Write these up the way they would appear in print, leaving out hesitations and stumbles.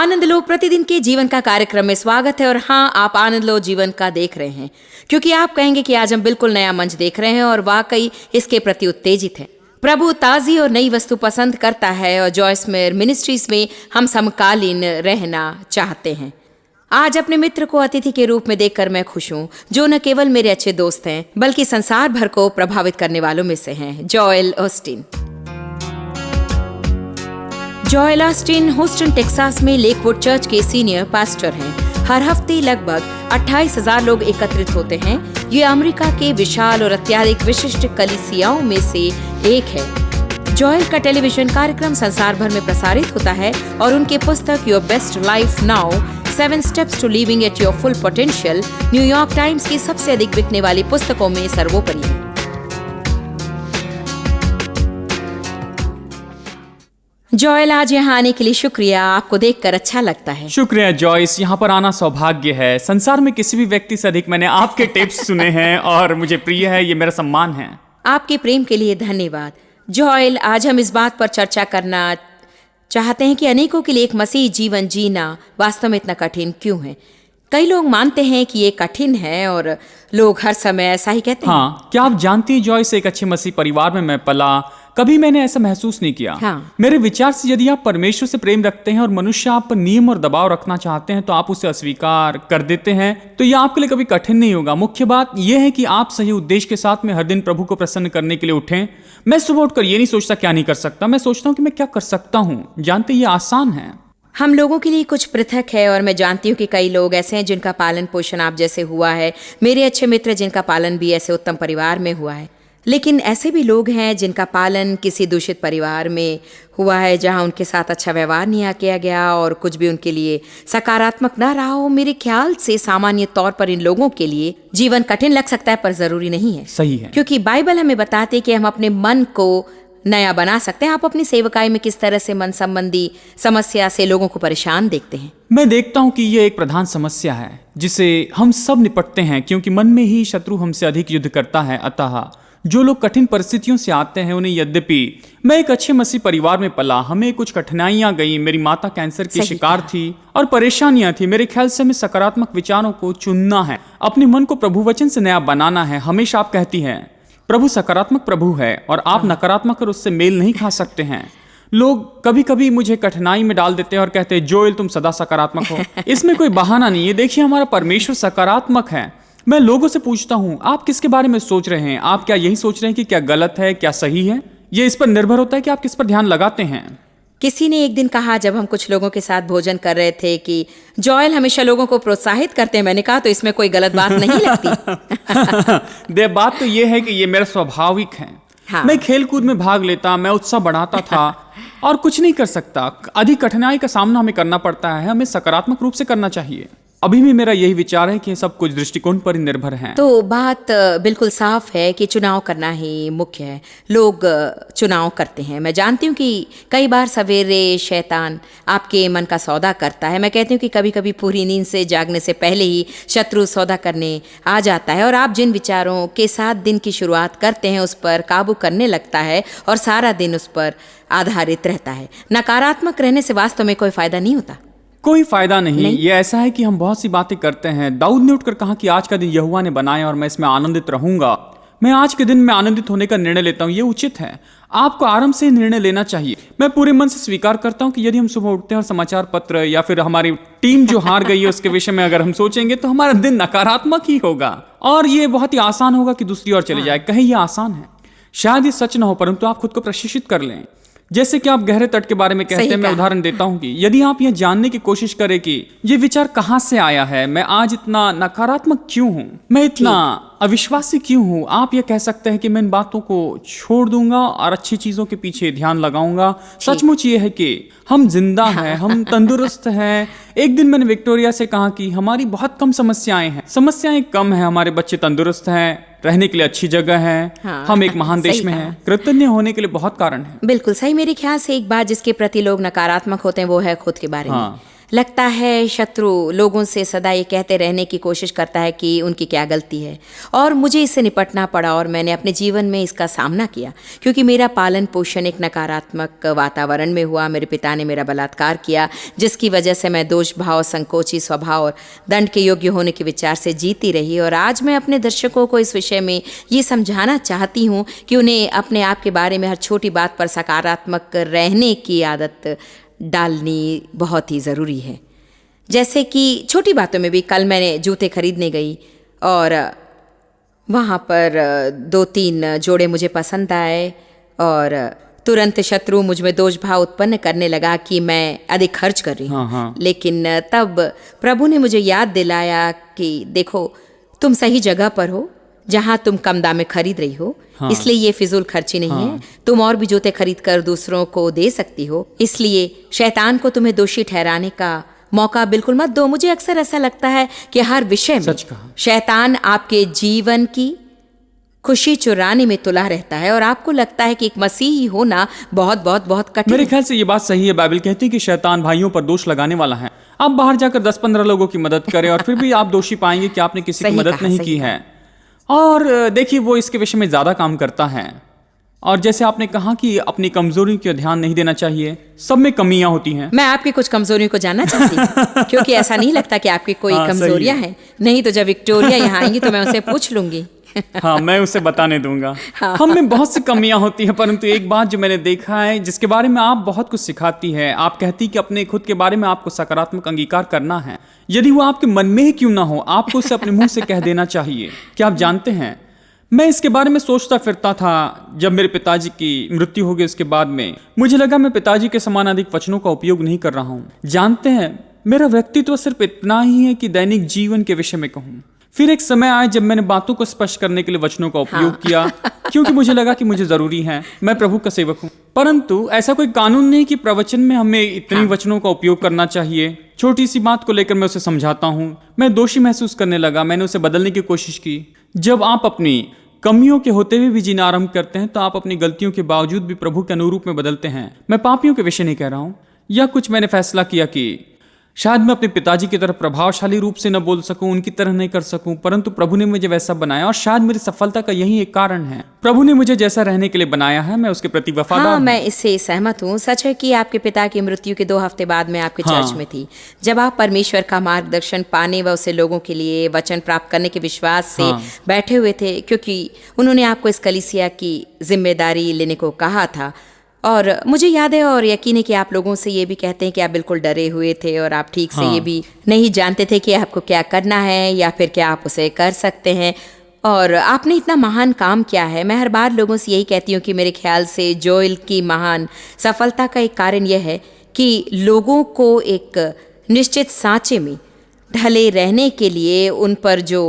आनंद लो प्रतिदिन के जीवन का कार्यक्रम में स्वागत है। और हाँ, आप आनंद लो जीवन का देख रहे हैं, क्योंकि आप कहेंगे कि आज हम बिल्कुल नया मंच देख रहे हैं और वाकई इसके प्रति उत्तेजित हैं। प्रभु ताज़ी और नई वस्तु पसंद करता है और जॉयस मेयर मिनिस्ट्रीज में हम समकालीन रहना चाहते हैं। आज अपने मित्र को अतिथि के रूप में देखकर मैं खुश हूँ, जो न केवल मेरे अच्छे दोस्त हैं बल्कि संसार भर को प्रभावित करने वालों में से हैं, Joel Austin. Joel Austin Houston Texas में लेकवुड चर्च के सीनियर पास्टर हैं। हर हफ्ते लगभग 28,000 लोग एकत्रित होते हैं। ये अमेरिका के विशाल और अत्यधिक विशिष्ट कलीसियाओं में से एक है। जोएल का टेलीविजन कार्यक्रम संसार भर में प्रसारित होता है और उनके पुस्तक your best life now 7 steps to living at your full potential New York Times की सबसे अधिक बिकने वाली पुस्तकों में सर्वोपरि है। जोएल, आज यहाँ आने के लिए शुक्रिया। आपको देखकर अच्छा लगता है। शुक्रिया जॉयस, यहाँ पर आना सौभाग्य है। संसार में किसी भी व्यक्ति से अधिक मैंने आपके टिप्स सुने हैं और मुझे प्रिय है, ये मेरा सम्मान है। आपके प्रेम के लिए धन्यवाद। जोएल, आज हम इस बात पर चर्चा करना चाहते हैं कि अनेकों के लिए एक मसीही जीवन जीना वास्तव में इतना कठिन क्यों है। कई लोग मानते हैं कि ये कठिन है और लोग हर समय ऐसा ही कहते हैं। हाँ, क्या आप जानती हैं जॉयस, एक अच्छे मसीह परिवार में मैं पला, कभी मैंने ऐसा महसूस नहीं किया। हाँ। मेरे विचार से यदि आप परमेश्वर से प्रेम रखते हैं और मनुष्य आप पर नियम और दबाव रखना चाहते हैं तो आप उसे अस्वीकार कर देते हैं, तो यह आपके लिए कभी कठिन नहीं होगा। मुख्य बात यह है कि आप सही उद्देश्य के साथ में हर दिन प्रभु को प्रसन्न करने के लिए उठें। मैं सुबह उठकर ये नहीं सोचता क्या नहीं कर सकता, मैं सोचता हूँ कि मैं क्या कर सकता हूँ। जानते, ये आसान है। हम लोगों के लिए कुछ पृथक है और मैं जानती हूँ कि कई लोग ऐसे हैं जिनका पालन पोषण आप जैसे हुआ है। मेरे अच्छे मित्र जिनका पालन भी ऐसे उत्तम परिवार में हुआ है, लेकिन ऐसे भी लोग हैं जिनका पालन किसी दूषित परिवार में हुआ है, जहां उनके साथ अच्छा व्यवहार नहीं किया गया और कुछ भी उनके लिए सकारात्मक ना रहा हो। मेरे ख्याल से सामान्य तौर पर इन लोगों के लिए जीवन कठिन लग सकता है, पर जरूरी नहीं है। सही है, क्योंकि बाइबल हमें बताती है कि हम अपने मन को नया बना सकते हैं। आप अपनी सेवकाई में किस तरह से मन संबंधी समस्या से लोगों को परेशान देखते हैं? मैं देखता हूं कि यह एक प्रधान समस्या है जिसे हम सब निपटते हैं, क्योंकि मन में ही शत्रु हमसे अधिक युद्ध करता है। अतः जो लोग कठिन परिस्थितियों से आते हैं उन्हें, यद्यपि मैं एक अच्छे मसीह परिवार में पला, हमें कुछ कठिनाइयां गई। मेरी माता कैंसर की शिकार थी और परेशानियां थी। मेरे ख्याल से हमें सकारात्मक विचारों को चुनना है, अपने मन को प्रभु वचन से नया बनाना है। हमेशा आप कहती हैं प्रभु सकारात्मक प्रभु है और आप नकारात्मक और उससे मेल नहीं खा सकते हैं। लोग कभी कभी मुझे कठिनाई में डाल देते हैं और कहते हैं जोएल तुम सदा सकारात्मक हो। इसमें कोई बहाना नहीं है। देखिए, हमारा परमेश्वर सकारात्मक है। मैं लोगों से पूछता हूं आप किसके बारे में सोच रहे हैं? आप क्या यही सोच रहे हैं कि क्या गलत है, क्या सही है? ये इस पर निर्भर होता है कि आप किस पर ध्यान लगाते हैं। किसी ने एक दिन कहा, जब हम कुछ लोगों के साथ भोजन कर रहे थे, कि जोएल हमेशा लोगों को प्रोत्साहित करते हैं। मैंने कहा तो इसमें कोई गलत बात नहीं लगती। दे बात तो ये है कि ये मेरा स्वाभाविक है। हाँ। मैं खेलकूद में भाग लेता, मैं उत्साह बढ़ाता था और कुछ नहीं कर सकता। अधिक कठिनाई का सामना हमें करना पड़ता है। हमें सकारात्मक रूप से करना चाहिए। अभी भी मेरा यही विचार है कि सब कुछ दृष्टिकोण पर ही निर्भर है। तो बात बिल्कुल साफ है कि चुनाव करना ही मुख्य है। लोग चुनाव करते हैं। मैं जानती हूँ कि कई बार सवेरे शैतान आपके मन का सौदा करता है। मैं कहती हूँ कि कभी कभी पूरी नींद से जागने से पहले ही शत्रु सौदा करने आ जाता है और आप जिन विचारों के साथ दिन की शुरुआत करते हैं उस पर काबू करने लगता है और सारा दिन उस पर आधारित रहता है। नकारात्मक रहने से वास्तव में कोई फायदा नहीं होता। कोई फायदा नहीं। ये ऐसा है कि हम बहुत सी बातें करते हैं। दाऊद ने उठकर कहा कि आज का दिन यहोवा ने बनाया और मैं इसमें आनंदित रहूंगा। मैं आज के दिन में आनंदित होने का निर्णय लेता हूँ। ये उचित है। आपको आराम से निर्णय लेना चाहिए। मैं पूरे मन से स्वीकार करता हूँ कि यदि हम सुबह उठते हैं और समाचार पत्र या फिर हमारी टीम जो हार गई है उसके विषय में अगर हम सोचेंगे तो हमारा दिन नकारात्मक ही होगा और ये बहुत ही आसान होगा कि दूसरी ओर चले जाए। कहीं ये आसान है? शायद ये सच ना हो, परंतु आप खुद को प्रशिक्षित कर लें। जैसे कि आप गहरे तट के बारे में कहते हैं, मैं उदाहरण देता हूं कि यदि आप यह जानने की कोशिश करें कि ये विचार कहां से आया है, मैं आज इतना नकारात्मक क्यों हूं, मैं इतना अविश्वासी क्यों हूं, आप ये कह सकते हैं कि मैं इन बातों को छोड़ दूंगा और अच्छी चीजों के पीछे ध्यान लगाऊंगा। सचमुच ये है कि हम जिंदा हैं, हम तंदुरुस्त हैं। एक दिन मैंने विक्टोरिया से कहा कि हमारी बहुत कम समस्याएं हैं, समस्याएं कम हैं, हमारे बच्चे तंदुरुस्त हैं, रहने के लिए अच्छी जगह है, हम एक महान देश में हैं। कृतज्ञ होने के लिए बहुत कारण है। बिल्कुल सही। मेरे ख्याल से एक बात जिसके प्रति लोग नकारात्मक होते हैं वो है खुद के बारे में। लगता है शत्रु लोगों से सदा ये कहते रहने की कोशिश करता है कि उनकी क्या गलती है, और मुझे इससे निपटना पड़ा और मैंने अपने जीवन में इसका सामना किया, क्योंकि मेरा पालन पोषण एक नकारात्मक वातावरण में हुआ। मेरे पिता ने मेरा बलात्कार किया, जिसकी वजह से मैं दोष भाव, संकोची स्वभाव और दंड के योग्य होने के विचार से जीती रही। और आज मैं अपने दर्शकों को इस विषय में ये समझाना चाहती हूँ कि उन्हें अपने आप के बारे में हर छोटी बात पर सकारात्मक रहने की आदत डालनी बहुत ही ज़रूरी है। जैसे कि छोटी बातों में भी, कल मैंने जूते खरीदने गई और वहाँ पर 2-3 जोड़े मुझे पसंद आए और तुरंत शत्रु मुझ में दोष भाव उत्पन्न करने लगा कि मैं अधिक खर्च कर रही हूँ। लेकिन तब प्रभु ने मुझे याद दिलाया कि देखो, तुम सही जगह पर हो जहाँ तुम कम दाम में खरीद रही हो। इसलिए ये फिजूल खर्ची नहीं है। तुम और भी जूते खरीद कर दूसरों को दे सकती हो। इसलिए शैतान को तुम्हें दोषी ठहराने का मौका बिल्कुल मत दो। मुझे अक्सर ऐसा लगता है कि हर विषय में शैतान आपके जीवन की खुशी चुराने में तुला रहता है और आपको लगता है कि एक मसीही होना बहुत बहुत बहुत कठिन। मेरे ख्याल से ये बात सही है। बाइबल कहती है कि शैतान भाइयों पर दोष लगाने वाला है। आप बाहर जाकर 10-15 लोगों की मदद करें और फिर भी आप दोषी पाएंगे कि आपने किसी की मदद नहीं की है। और देखिए, वो इसके विषय में ज़्यादा काम करता है। और जैसे आपने कहा कि अपनी कमजोरी को ध्यान नहीं देना चाहिए, सब में कमियां होती हैं। मैं आपकी कुछ कमजोरियों को जानना चाहती हूँ क्योंकि ऐसा नहीं लगता कि आपकी कोई कमजोरियां हैं। नहीं तो जब विक्टोरिया यहाँ आएंगी तो मैं उनसे पूछ लूंगी। हाँ, मैं उसे बताने दूंगा। हम में बहुत सी कमियां होती हैं, परंतु एक बात जो मैंने देखा है, जिसके बारे में आप बहुत कुछ सिखाती है। आप कहती कि अपने खुद के बारे में आपको सकारात्मक अंगीकार करना है, यदि वो आपके मन में ही क्यों ना हो, आपको उसे अपने मुंह से कह देना चाहिए। क्या आप जानते हैं, मैं इसके बारे में सोचता फिरता था जब मेरे पिताजी की मृत्यु हो गई। उसके बाद में मुझे लगा मैं पिताजी के समान अधिक वचनों का उपयोग नहीं कर रहा हूँ। जानते हैं, मेरा व्यक्तित्व सिर्फ इतना ही है कि दैनिक जीवन के विषय में कहूँ। फिर एक समय आया जब मैंने बातों को स्पष्ट करने के लिए वचनों का उपयोग किया, क्योंकि मुझे लगा कि मुझे जरूरी है, मैं प्रभु का सेवक हूँ। परंतु ऐसा कोई कानून नहीं कि प्रवचन में हमें इतनी वचनों का उपयोग करना चाहिए। छोटी सी बात को लेकर मैं उसे समझाता हूँ, मैं दोषी महसूस करने लगा। मैंने उसे बदलने की कोशिश की। जब आप अपनी कमियों के होते हुए भी जीना आरंभ करते हैं तो आप अपनी गलतियों के बावजूद भी प्रभु के अनुरूप में बदलते हैं। मैं पापियों के विषय नहीं कह रहा हूँ। या कुछ मैंने फैसला किया कि शायद मैं अपने पिताजी की तरह प्रभावशाली रूप से न बोल सकूं, उनकी तरह नहीं कर सकूं, परंतु प्रभु ने मुझे वैसा बनाया और शायद मेरी सफलता का यही एक कारण है। प्रभु ने मुझे जैसा रहने के लिए बनाया है, मैं उसके प्रति वफादार हूं। मैं इससे सहमत हूँ। सच है कि आपके पिता की मृत्यु के 2 हफ्ते बाद मैं आपके चर्च में थी, जब आप परमेश्वर का मार्गदर्शन पाने व उसे लोगों के लिए वचन प्राप्त करने के विश्वास से बैठे हुए थे, क्योंकि उन्होंने आपको इस कलीसिया की जिम्मेदारी लेने को कहा था। और मुझे याद है और यकीन है कि आप लोगों से ये भी कहते हैं कि आप बिल्कुल डरे हुए थे और आप ठीक से ये भी नहीं जानते थे कि आपको क्या करना है या फिर क्या आप उसे कर सकते हैं। और आपने इतना महान काम किया है। मैं हर बार लोगों से यही कहती हूँ कि मेरे ख्याल से जोएल की महान सफलता का एक कारण यह है कि लोगों को एक निश्चित सांचे में ढले रहने के लिए उन पर जो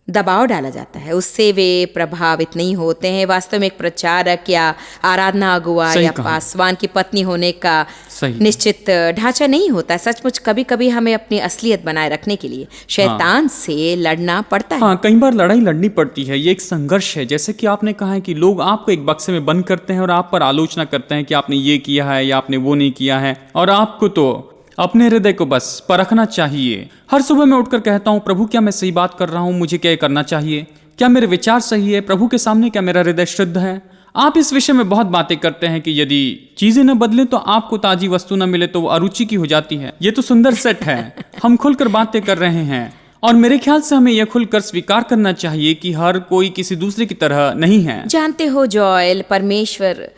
दबाव डाला जाता है उससे वे प्रभावित नहीं होते हैं। वास्तव में एक प्रचारक या आराधना अगुआ या पासवान की पत्नी होने का निश्चित ढांचा नहीं होता। सचमुच कभी कभी हमें अपनी असलियत बनाए रखने के लिए शैतान से लड़ना पड़ता है। हाँ, कई बार लड़ाई लड़नी पड़ती है। ये एक संघर्ष है। जैसे कि आपने कहा है कि लोग आपको एक बक्से में बंद करते हैं और आप पर आलोचना करते हैं कि आपने ये किया है या आपने वो नहीं किया है, और आपको तो अपने हृदय को बस परखना चाहिए। हर सुबह मैं उठकर कहता हूँ, प्रभु क्या मैं सही बात कर रहा हूँ? मुझे क्या करना चाहिए? क्या मेरे विचार सही है? प्रभु के सामने क्या मेरा हृदय शुद्ध है? आप इस विषय में बहुत बातें करते हैं कि यदि चीजें न बदले तो आपको ताजी वस्तु न मिले तो वो अरुचि की हो जाती है। ये तो सुंदर सेट है। हम खुलकर बातें कर रहे हैं और मेरे ख्याल से हमें यह खुलकर स्वीकार करना चाहिए कि हर कोई किसी दूसरे की तरह नहीं है। जानते हो जोएल, परमेश्वर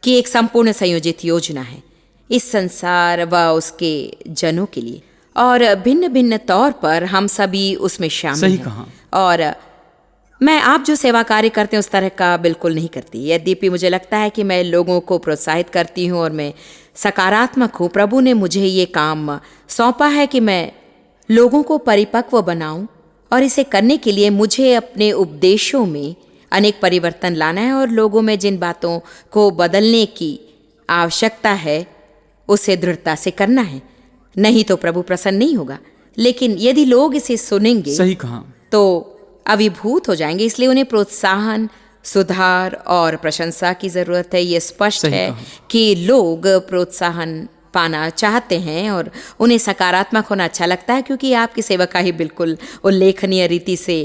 की एक संपूर्ण संयोजित योजना है इस संसार व उसके जनों के लिए, और भिन्न भिन्न तौर पर हम सभी उसमें शामिल हैं। और मैं आप जो सेवा कार्य करते हैं उस तरह का बिल्कुल नहीं करती। यद्यपि मुझे लगता है कि मैं लोगों को प्रोत्साहित करती हूँ और मैं सकारात्मक हूँ। प्रभु ने मुझे ये काम सौंपा है कि मैं लोगों को परिपक्व बनाऊं, और इसे करने के लिए मुझे अपने उपदेशों में अनेक परिवर्तन लाना है और लोगों में जिन बातों को बदलने की आवश्यकता है उसे दृढ़ता से करना है। नहीं तो प्रभु प्रसन्न नहीं होगा। लेकिन यदि लोग इसे सुनेंगे, सही कहा, तो अभिभूत हो जाएंगे। इसलिए उन्हें प्रोत्साहन, सुधार और प्रशंसा की जरूरत है। ये स्पष्ट है कि लोग प्रोत्साहन पाना चाहते हैं और उन्हें सकारात्मक होना अच्छा लगता है, क्योंकि आपकी सेवकाई बिल्कुल उल्लेखनीय रीति से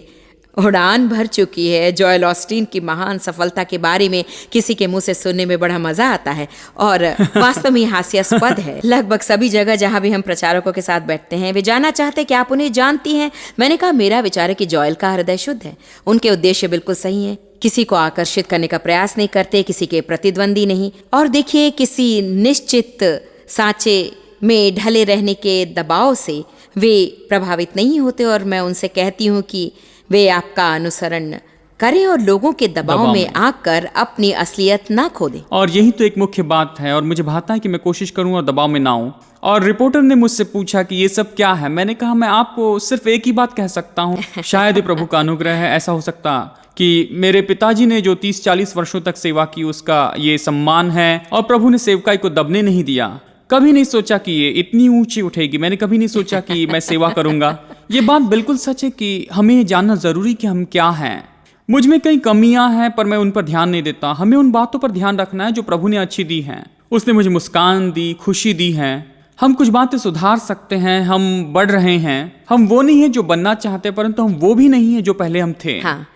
उड़ान भर चुकी है। जॉयल ऑस्टीन की महान सफलता के बारे में किसी के मुंह से सुनने में बड़ा मजा आता है और वास्तव में हास्यास्पद है। लगभग सभी जगह जहां भी हम प्रचारकों के साथ बैठते हैं वे जानना चाहते हैं कि आप उन्हें जानती हैं। मैंने कहा, मेरा विचार है कि जॉयल का हृदय शुद्ध है, उनके उद्देश्य बिल्कुल सही है, किसी को आकर्षित करने का प्रयास नहीं करते, किसी के प्रतिद्वंदी नहीं, और देखिए किसी निश्चित सांचे में ढले रहने के दबाव से वे प्रभावित नहीं होते। और मैं उनसे कहती हूँ कि वे आपका अनुसरण करें और लोगों के दबाव में आकर अपनी असलियत ना खो दें। और यही तो एक मुख्य बात है, और मुझे भाता है कि मैं कोशिश करूं और दबाव में ना आऊं। और रिपोर्टर ने मुझसे पूछा कि ये सब क्या है। मैंने कहा, मैं आपको सिर्फ एक ही बात कह सकता हूं, शायद ये प्रभु का अनुग्रह है। ऐसा हो सकता कि मेरे पिताजी ने जो 30-40 वर्षों तक सेवा की उसका ये सम्मान है, और प्रभु ने सेवकाई को दबने नहीं दिया। कभी नहीं सोचा कि ये इतनी ऊंची उठेगी, मैंने कभी नहीं सोचा कि मैं सेवा करूंगा। ये बात बिल्कुल सच है कि हमें जानना जरूरी कि हम क्या हैं। मुझ में कई कमियां हैं पर मैं उन पर ध्यान नहीं देता। हमें उन बातों पर ध्यान रखना है जो प्रभु ने अच्छी दी हैं। उसने मुझे मुस्कान दी, खुशी दी है। हम कुछ बातें सुधार सकते हैं, हम बढ़ रहे हैं। हम वो नहीं है जो बनना चाहते, परंतु हम वो भी नहीं है जो पहले हम थे। हाँ,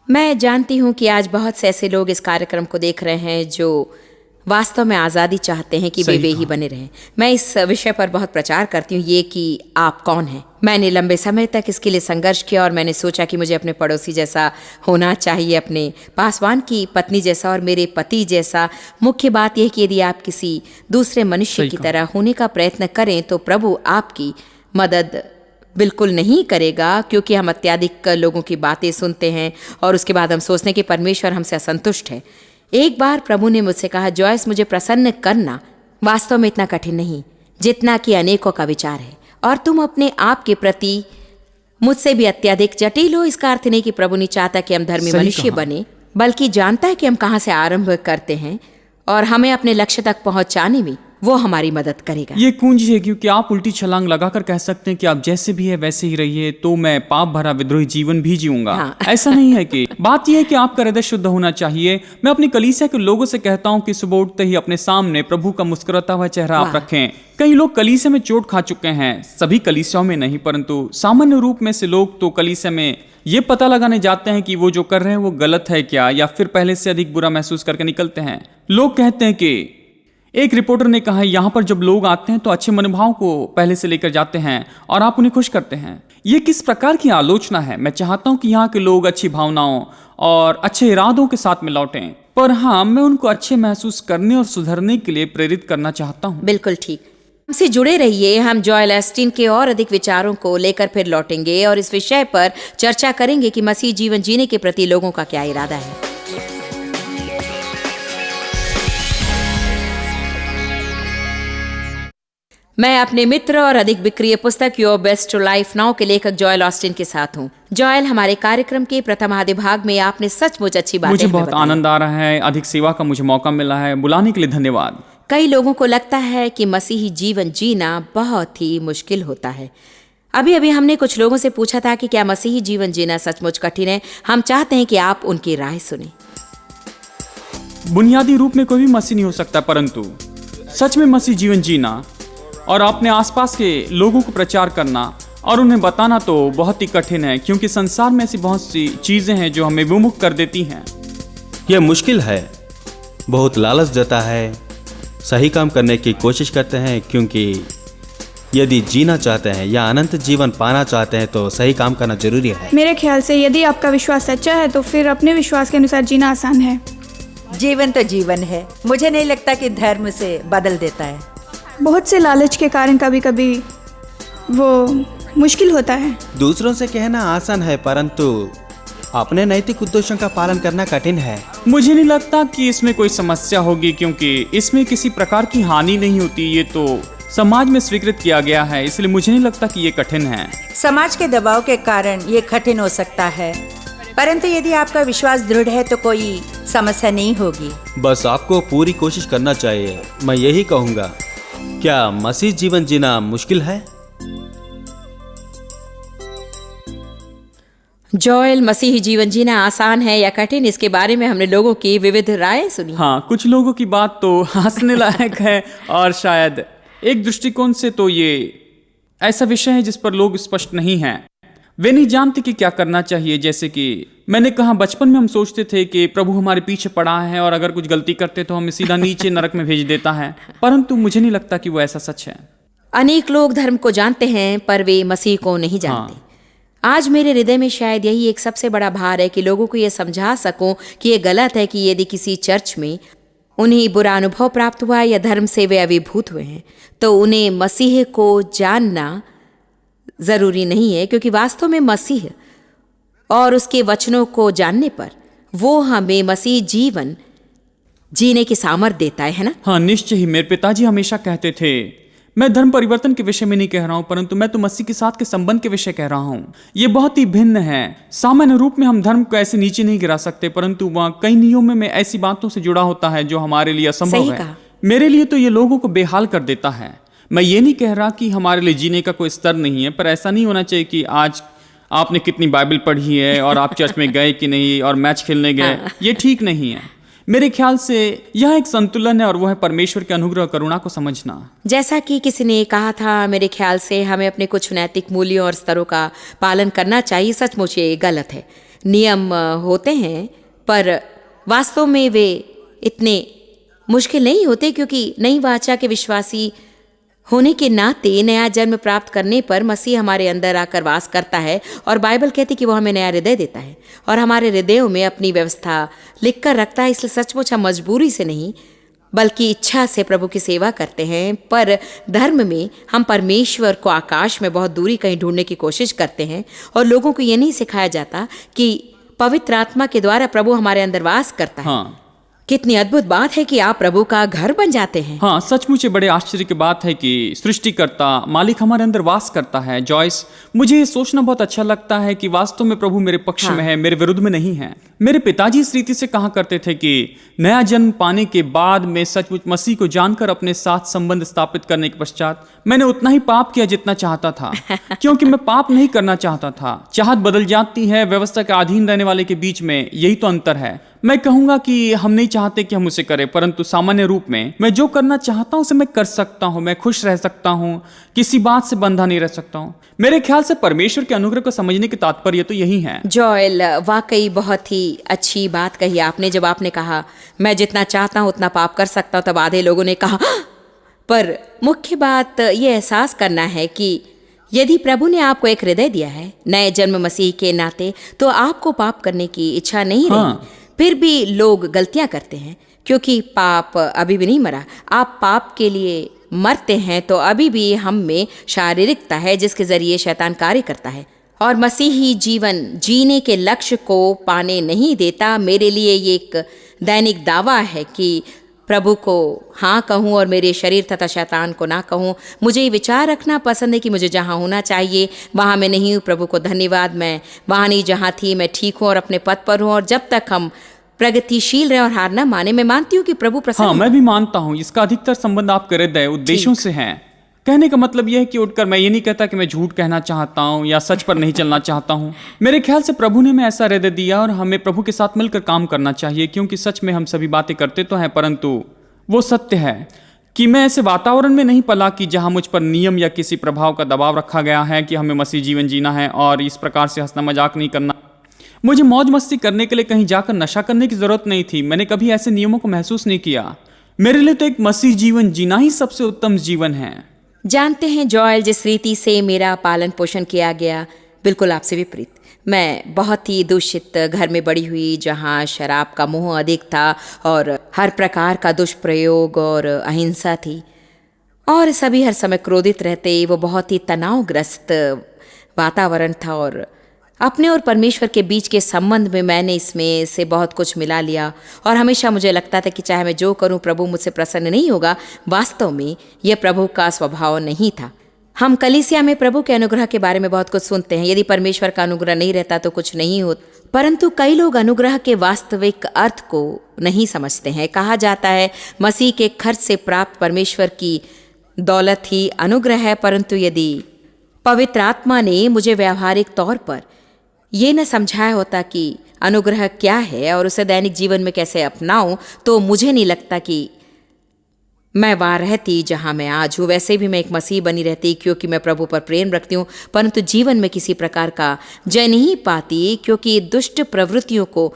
मैं जानती हूँ कि आज बहुत से ऐसे लोग इस कार्यक्रम को देख रहे हैं जो वास्तव में आज़ादी चाहते हैं कि वे ही बने रहें। मैं इस विषय पर बहुत प्रचार करती हूँ, ये कि आप कौन हैं। मैंने लंबे समय तक इसके लिए संघर्ष किया और मैंने सोचा कि मुझे अपने पड़ोसी जैसा होना चाहिए, अपने पासवान की पत्नी जैसा और मेरे पति जैसा। मुख्य बात यह कि यदि आप किसी दूसरे मनुष्य की तरह होने का प्रयत्न करें तो प्रभु आपकी मदद बिल्कुल नहीं करेगा, क्योंकि हम अत्यधिक लोगों की बातें सुनते हैं और उसके बाद हम सोचते हैं कि परमेश्वर हमसे असंतुष्ट है। एक बार प्रभु ने मुझसे कहा, जॉयस, मुझे प्रसन्न करना वास्तव में इतना कठिन नहीं जितना कि अनेकों का विचार है, और तुम अपने आप के प्रति मुझसे भी अत्यधिक जटिल हो। इसका अर्थ नहीं कि प्रभु नहीं चाहता कि हम धर्मी मनुष्य बने, बल्कि जानता है कि हम कहाँ से आरंभ करते हैं और हमें अपने लक्ष्य तक पहुंचाने में वो हमारी मदद करेगा। ये कुंजी है, क्योंकि आप उल्टी छलांग लगाकर कह सकते हैं कि आप जैसे भी है वैसे ही रहिए, तो मैं पाप भरा विद्रोही जीवन भी जीऊंगा। हाँ। ऐसा नहीं है। कि बात यह है कि आपका हृदय शुद्ध होना चाहिए। मैं अपनी कलीसिया के लोगों से कहता हूं कि सुबह उठते ही अपने सामने प्रभु का मुस्कुराता हुआ चेहरा आप रखें। कई लोग कलीसिया में चोट खा चुके हैं, सभी कलीसियाओं में नहीं, परंतु सामान्य रूप में से लोग तो कलीसिया में ये पता लगाने जाते हैं कि वो जो कर रहे हैं वो गलत है क्या, या फिर पहले से अधिक बुरा महसूस करके निकलते हैं। लोग कहते हैं कि एक रिपोर्टर ने कहा, यहाँ पर जब लोग आते हैं तो अच्छे मनोभाव को पहले से लेकर जाते हैं और आप उन्हें खुश करते हैं। ये किस प्रकार की आलोचना है। मैं चाहता हूँ कि यहाँ के लोग अच्छी भावनाओं और अच्छे इरादों के साथ में लौटें, पर हाँ, मैं उनको अच्छे महसूस करने और सुधरने के लिए प्रेरित करना चाहता हूँ। बिल्कुल ठीक। हमसे जुड़े रहिए। हम जॉयल ऑस्टीन के और अधिक विचारों को लेकर फिर लौटेंगे और इस विषय पर चर्चा करेंगे कि मसीह जीवन जीने के प्रति लोगों का क्या इरादा है। मैं अपने मित्र और अधिक बिक्रीय पुस्तक your best to life now के लेखक जॉयल ऑस्टीन के साथ हूँ। जॉयल, हमारे कार्यक्रम के प्रथम आधे भाग में आपने सचमुच अच्छी बातें मुझे बहुत आनंद आ रहा है। अधिक सेवा का मुझे मौका मिला है। बुलाने के लिए धन्यवाद। कई लोगों को लगता है कि मसीही जीवन जीना बहुत ही मुश्किल होता है। अभी अभी हमने कुछ लोगों से पूछा था कि क्या मसीही जीवन जीना सचमुच कठिन है। हम चाहते हैं कि आप उनकी राय सुने। बुनियादी रूप में कोई भी मसीह नहीं हो सकता, परंतु सच में मसीह जीवन जीना और अपने आसपास के लोगों को प्रचार करना और उन्हें बताना तो बहुत ही कठिन है, क्योंकि संसार में ऐसी बहुत सी चीजें हैं जो हमें विमुख कर देती हैं। यह मुश्किल है, बहुत लालच देता है, सही काम करने की कोशिश करते हैं, क्योंकि यदि जीना चाहते हैं या अनंत जीवन पाना चाहते हैं तो सही काम करना जरूरी है। मेरे ख्याल से यदि आपका विश्वास सच्चा है तो फिर अपने विश्वास के अनुसार जीना आसान है। जीवन तो जीवन है, मुझे नहीं लगता कि धर्म से बदल देता है। बहुत से लालच के कारण कभी कभी वो मुश्किल होता है। दूसरों से कहना आसान है, परंतु अपने नैतिक उद्देश्यों का पालन करना कठिन है। मुझे नहीं लगता कि इसमें कोई समस्या होगी, क्योंकि इसमें किसी प्रकार की हानि नहीं होती। ये तो समाज में स्वीकृत किया गया है, इसलिए मुझे नहीं लगता कि ये कठिन है। समाज के दबाव के कारण ये कठिन हो सकता है, परंतु यदि आपका विश्वास दृढ़ है तो कोई समस्या नहीं होगी। बस आपको पूरी कोशिश करना चाहिए। मैं यही कहूँगा, क्या मसीह जीवन जीना मुश्किल है? जॉयल, मसीही जीवन जीना आसान है या कठिन, इसके बारे में हमने लोगों की विविध राय सुनी। हाँ, कुछ लोगों की बात तो हंसने लायक है और शायद एक दृष्टिकोण से तो ये ऐसा विषय है जिस पर लोग स्पष्ट नहीं हैं। वे नहीं जानते कि क्या करना चाहिए। जैसे कि मैंने कहा, बचपन में हम सोचते थे कि प्रभु हमारे पीछे पड़ा है और अगर कुछ गलती करते तो हमें सीधा नीचे नरक में भेज देता है, परंतु मुझे नहीं लगता कि वो ऐसा सच है। अनेक लोग धर्म को जानते हैं पर वे मसीह को नहीं जानते। आज मेरे हृदय में शायद यही एक सबसे बड़ा भार है कि लोगों को यह समझा सकूं कि यह गलत है कि यदि किसी चर्च में उन्हें बुरा अनुभव प्राप्त हुआ या धर्म से वे अभिभूत हुए हैं तो उन्हें मसीह को जानना जरूरी नहीं है, क्योंकि वास्तव में मसीह और उसके वचनों को जानने पर वो हमें मसीह जीवन जीने की सामर्थ देता है ना? हाँ, निश्चय ही। मेरे पिताजी हमेशा कहते थे, मैं धर्म परिवर्तन के विषय में नहीं कह रहा हूं, परंतु मैं तो मसीह के साथ के संबंध के विषय कह रहा हूं। ये बहुत ही भिन्न है। सामान्य रूप में हम धर्म को ऐसे नीचे नहीं गिरा सकते, परंतु वहाँ कई नियमों में ऐसी बातों से जुड़ा होता है जो हमारे लिए असंभव है। मेरे लिए तो ये लोगों को बेहाल कर देता है। मैं ये नहीं कह रहा कि हमारे लिए जीने का कोई स्तर नहीं है, पर ऐसा नहीं होना चाहिए कि आज आपने कितनी बाइबल पढ़ी है और आप चर्च में गए कि नहीं और मैच खेलने गए। ये ठीक नहीं है। मेरे ख्याल से यह एक संतुलन है और वो है परमेश्वर के अनुग्रह और करुणा को समझना। जैसा कि किसी ने कहा था, मेरे ख्याल से हमें अपने कुछ नैतिक मूल्यों और स्तरों का पालन करना चाहिए। सचमुच ये गलत है। नियम होते हैं पर वास्तव में वे इतने मुश्किल नहीं होते, क्योंकि नई वाचा के विश्वासी होने के नाते नया जन्म प्राप्त करने पर मसीह हमारे अंदर आकर वास करता है और बाइबल कहती कि वो हमें नया हृदय देता है और हमारे हृदयों में अपनी व्यवस्था लिखकर रखता है। इसलिए सचमुच हम मजबूरी से नहीं बल्कि इच्छा से प्रभु की सेवा करते हैं। पर धर्म में हम परमेश्वर को आकाश में बहुत दूरी कहीं ढूंढने की कोशिश करते हैं और लोगों को ये नहीं सिखाया जाता कि पवित्र आत्मा के द्वारा प्रभु हमारे अंदर वास करता है। हाँ, कितनी अद्भुत बात है कि आप प्रभु का घर बन जाते हैं। हाँ, सचमुच बड़े आश्चर्य की बात है कि सृष्टिकर्ता मालिक हमारे अंदर वास करता है। जॉयस, मुझे ये सोचना बहुत अच्छा लगता है कि वास्तव में प्रभु मेरे पक्ष में है, मेरे विरुद्ध में नहीं है। मेरे पिताजी इस रीति से कहा करते थे कि नया जन्म पाने के बाद मैं सचमुच मसीह को जानकर अपने साथ संबंध स्थापित करने के पश्चात मैंने उतना ही पाप किया जितना चाहता था, क्योंकि मैं पाप नहीं करना चाहता था। चाहत बदल जाती है, व्यवस्था के अधीन रहने वाले के बीच में यही तो अंतर है। मैं कहूंगा कि हम नहीं चाहते कि हम उसे करें, परंतु सामान्य रूप में मैं जो करना चाहता हूं उसे मैं कर सकता हूं। मैं खुश रह सकता हूं, किसी बात से बंधा नहीं रह सकता हूं। मेरे ख्याल से परमेश्वर के अनुग्रह को समझने के तात्पर्य तो यही है। जॉयल, वाकई बहुत ही अच्छी बात कही आपने। जब आपने कहा मैं जितना चाहता हूं उतना पाप कर सकता हूं, तब आधे लोगों ने कहा, पर मुख्य बात ये एहसास करना है कि यदि प्रभु ने आपको एक हृदय दिया है नए जन्म मसीह के नाते, तो आपको पाप करने की इच्छा नहीं रही। फिर भी लोग गलतियां करते हैं क्योंकि पाप अभी भी नहीं मरा। आप पाप के लिए मरते हैं तो अभी भी हम में शारीरिकता है जिसके जरिए शैतान कार्य करता है और मसीही जीवन जीने के लक्ष्य को पाने नहीं देता। मेरे लिए ये एक दैनिक दावा है कि प्रभु को हाँ कहूँ और मेरे शरीर तथा शैतान को ना कहूँ। मुझे ये विचार रखना पसंद है कि मुझे जहाँ होना चाहिए वहाँ मैं नहीं हूँ। प्रभु को धन्यवाद, मैं वहाँ नहीं जहाँ थी मैं ठीक हूँ और अपने पद पर हूँ। और जब तक हम प्रगतिशील रहे और हार ना माने, मैं मानती हूँ कि प्रभु प्रसन्न। हाँ, मैं भी मानता हूँ। इसका अधिकतर संबंध आपके हृदय उद्देश्यों से है। कहने का मतलब यह है कि उठकर मैं ये नहीं कहता कि मैं झूठ कहना चाहता हूँ या सच पर नहीं चलना चाहता हूँ। मेरे ख्याल से प्रभु ने हमें ऐसा हृदय दिया और हमें प्रभु के साथ मिलकर काम करना चाहिए, क्योंकि सच में हम सभी बातें करते तो हैं, परंतु वो सत्य है कि मैं ऐसे वातावरण में नहीं पला कि जहाँ मुझ पर नियम या किसी प्रभाव का दबाव रखा गया है कि हमें मसीह जीवन जीना है और इस प्रकार से हंसना मजाक नहीं करना। मुझे मौज मस्ती करने के लिए कहीं जाकर नशा करने की जरूरत नहीं थी। मैंने कभी ऐसे नियमों को महसूस नहीं किया। मेरे लिए तो एक मसीह जीवन जीना ही सबसे उत्तम जीवन है। जानते हैं जॉयल, जिस रीति से मेरा पालन पोषण किया गया बिल्कुल आपसे विपरीत। मैं बहुत ही दूषित घर में बड़ी हुई जहाँ शराब का मोह अधिक था और हर प्रकार का दुष्प्रयोग और अहिंसा थी और सभी हर समय क्रोधित रहते। वो बहुत ही तनावग्रस्त वातावरण था और अपने और परमेश्वर के बीच के संबंध में मैंने इसमें से बहुत कुछ मिला लिया और हमेशा मुझे लगता था कि चाहे मैं जो करूं प्रभु मुझसे प्रसन्न नहीं होगा। वास्तव में यह प्रभु का स्वभाव नहीं था। हम कलीसिया में प्रभु के अनुग्रह के बारे में बहुत कुछ सुनते हैं। यदि परमेश्वर का अनुग्रह नहीं रहता तो कुछ नहीं होता, परंतु कई लोग अनुग्रह के वास्तविक अर्थ को नहीं समझते हैं। कहा जाता है मसीह के खर्च से प्राप्त परमेश्वर की दौलत ही अनुग्रह है, परंतु यदि पवित्र आत्मा ने मुझे व्यावहारिक तौर पर ये न समझाया होता कि अनुग्रह क्या है और उसे दैनिक जीवन में कैसे अपनाऊं, तो मुझे नहीं लगता कि मैं वहाँ रहती जहाँ मैं आज हूँ। वैसे भी मैं एक मसीह बनी रहती क्योंकि मैं प्रभु पर प्रेम रखती हूँ, परंतु जीवन में किसी प्रकार का जय नहीं पाती क्योंकि दुष्ट प्रवृत्तियों को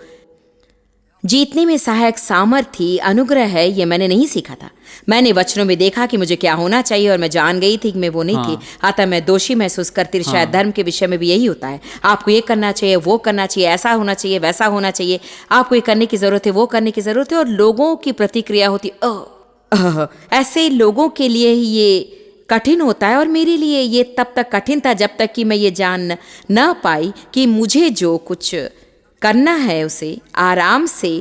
जीतने में सहायक सामर्थ्य अनुग्रह है, ये मैंने नहीं सीखा था। मैंने वचनों में देखा कि मुझे क्या होना चाहिए और मैं जान गई थी कि मैं वो नहीं थी। अतः मैं दोषी महसूस करती। शायद धर्म के विषय में भी यही होता है, आपको ये करना चाहिए, वो करना चाहिए, ऐसा होना चाहिए, वैसा होना चाहिए, आपको ये करने की जरूरत है, वो करने की जरूरत है, और लोगों की प्रतिक्रिया होती ऐसे लोगों के लिए ही ये कठिन होता है। और मेरे लिए ये तब तक कठिन था जब तक कि मैं ये जान न पाई कि मुझे जो कुछ करना है उसे आराम से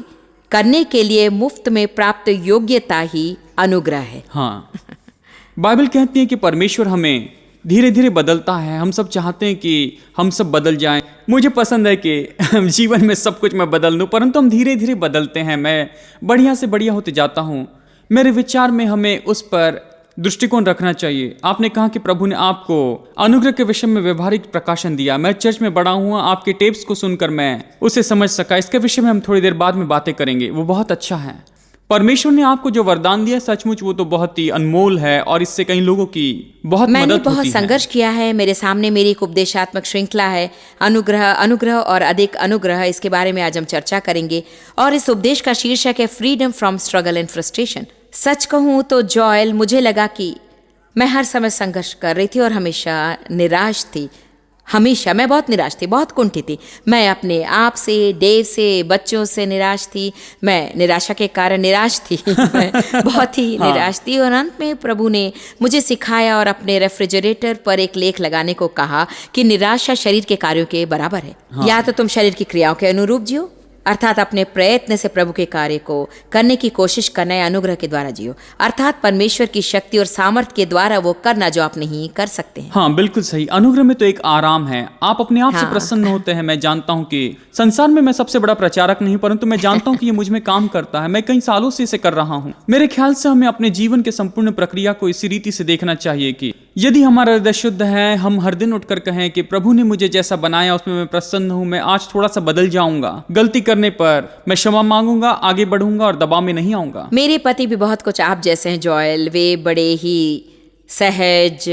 करने के लिए मुफ्त में प्राप्त योग्यता ही अनुग्रह है। हाँ, बाइबल कहती है कि परमेश्वर हमें धीरे धीरे बदलता है। हम सब चाहते हैं कि हम सब बदल जाएं। मुझे पसंद है कि जीवन में सब कुछ मैं बदल दूं, परंतु हम धीरे धीरे बदलते हैं। मैं बढ़िया से बढ़िया होते जाता हूं। मेरे विचार में हमें उस पर दृष्टिकोण रखना चाहिए। आपने कहा कि प्रभु ने आपको अनुग्रह के विषय में व्यवहारिक प्रकाशन दिया। मैं चर्च में बड़ा हुआ, आपके टेप्स को सुनकर मैं उसे समझ सका। इसके विषय में हम थोड़ी देर बाद में बातें करेंगे, वो बहुत अच्छा है। परमेश्वर ने आपको जो वरदान दिया सचमुच वो तो बहुत ही अनमोल है और इससे कई लोगों की बहुत मदद होती है। मैंने बहुत संघर्ष किया है। मेरे सामने मेरी एक उपदेशात्मक श्रृंखला है, अनुग्रह और अधिक अनुग्रह। इसके बारे में आज हम चर्चा करेंगे और इस उपदेश का शीर्षक है freedom from struggle and frustration. सच कहूँ तो जॉयल, मुझे लगा कि मैं हर समय संघर्ष कर रही थी और हमेशा निराश थी। मैं बहुत निराश थी, बहुत कुंठित थी। मैं अपने आप से, डेव से, बच्चों से निराश थी। मैं निराशा के कारण निराश थी। मैं बहुत ही निराश थी। और अंत में प्रभु ने मुझे सिखाया और अपने रेफ्रिजरेटर पर एक लेख लगाने को कहा कि निराशा शरीर के कार्यों के बराबर है। या तो तुम शरीर की क्रियाओं के अनुरूप जियो, अर्थात अपने प्रयत्न से प्रभु के कार्य को करने की कोशिश करना, या अनुग्रह के द्वारा जियो, अर्थात परमेश्वर की शक्ति और सामर्थ्य के द्वारा वो करना जो आप नहीं कर सकते हैं। हाँ, बिल्कुल सही। अनुग्रह में तो एक आराम है, आप अपने आप से प्रसन्न होते हैं। मैं जानता हूँ कि संसार में मैं सबसे बड़ा प्रचारक नहीं, परंतु मैं जानता हूँ कि ये मुझ में काम करता है। मैं कई सालों से इसे कर रहा हूँ। मेरे ख्याल से हमें अपने जीवन के संपूर्ण प्रक्रिया को इसी रीति से देखना चाहिए कि यदि हमारा हृदय शुद्ध है, हम हर दिन उठकर कहें कि प्रभु ने मुझे जैसा बनाया उसमें मैं प्रसन्न हूँ, मैं आज थोड़ा सा बदल जाऊंगा, गलती करने पर मैं क्षमा मांगूंगा, आगे बढ़ूंगा और दबाव में नहीं आऊंगा। मेरे पति भी बहुत कुछ आप जैसे हैं जॉयल। वे बड़े ही सहज,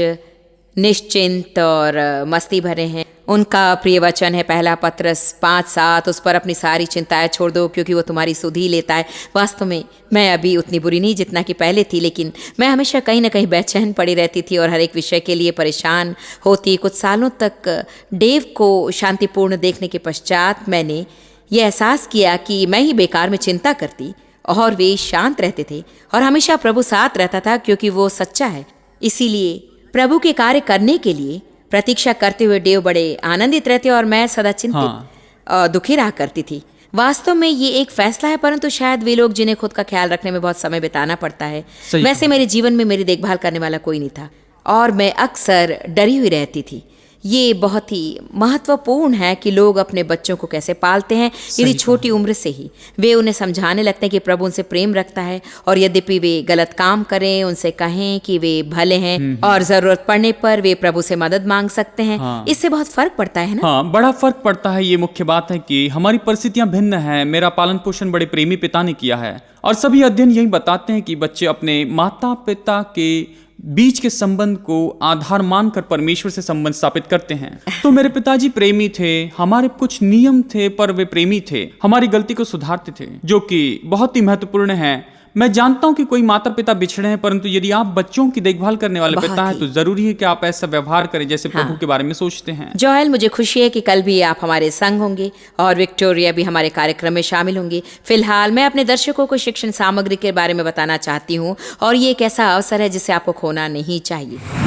निश्चिंत और मस्ती भरे हैं। उनका प्रिय वचन है पहला पत्रस 5:7, उस पर अपनी सारी चिंताएं छोड़ दो क्योंकि वो तुम्हारी सुध ही लेता है। वास्तव में मैं अभी उतनी बुरी नहीं जितना कि पहले थी, लेकिन मैं हमेशा कहीं ना कहीं बेचैन पड़ी रहती थी और हर एक विषय के लिए परेशान होती। कुछ सालों तक डेव को शांतिपूर्ण देखने के पश्चात मैंने ये एहसास किया कि मैं ही बेकार में चिंता करती और वे शांत रहते थे और हमेशा प्रभु साथ रहता था क्योंकि वो सच्चा है। इसीलिए प्रभु के कार्य करने के लिए प्रतीक्षा करते हुए डेव बड़े आनंदित रहते और मैं सदा चिंतित दुखी रहा करती थी। वास्तव में ये एक फैसला है, परंतु शायद वे लोग जिन्हें खुद का ख्याल रखने में बहुत समय बिताना पड़ता है। वैसे मेरे जीवन में मेरी देखभाल करने वाला कोई नहीं था और मैं अक्सर डरी हुई रहती थी। ये बहुत ही महत्वपूर्ण है कि लोग अपने बच्चों को कैसे पालते हैं। यदि छोटी उम्र से ही वे उन्हें समझाने लगते हैं कि प्रभु उनसे प्रेम रखता है और यद्यपि वे गलत काम करें, उनसे कहें कि वे भले हैं और जरूरत पड़ने पर वे प्रभु से मदद मांग सकते हैं। इससे बहुत फर्क पड़ता है ना। हाँ, बड़ा फर्क पड़ता है। ये मुख्य बात है कि हमारी परिस्थितियां भिन्न हैं। मेरा पालन पोषण बड़े प्रेमी पिता ने किया है और सभी अध्ययन यही बताते हैं कि बच्चे अपने माता पिता के बीच के संबंध को आधार मानकर परमेश्वर से संबंध स्थापित करते हैं। तो मेरे पिताजी प्रेमी थे, हमारे कुछ नियम थे पर वे प्रेमी थे, हमारी गलती को सुधारते थे, जो कि बहुत ही महत्वपूर्ण है। मैं जानता हूं कि कोई माता पिता बिछड़े हैं, परंतु यदि आप बच्चों की देखभाल करने वाले पिता हैं तो जरूरी है कि आप ऐसा व्यवहार करें जैसे प्रभु के बारे में सोचते हैं। जोएल, मुझे खुशी है कि कल भी आप हमारे संग होंगे और विक्टोरिया भी हमारे कार्यक्रम में शामिल होंगी। फिलहाल मैं अपने दर्शकों को शिक्षण सामग्री के बारे में बताना चाहती हूँ और ये एक ऐसा अवसर है जिसे आपको खोना नहीं चाहिए।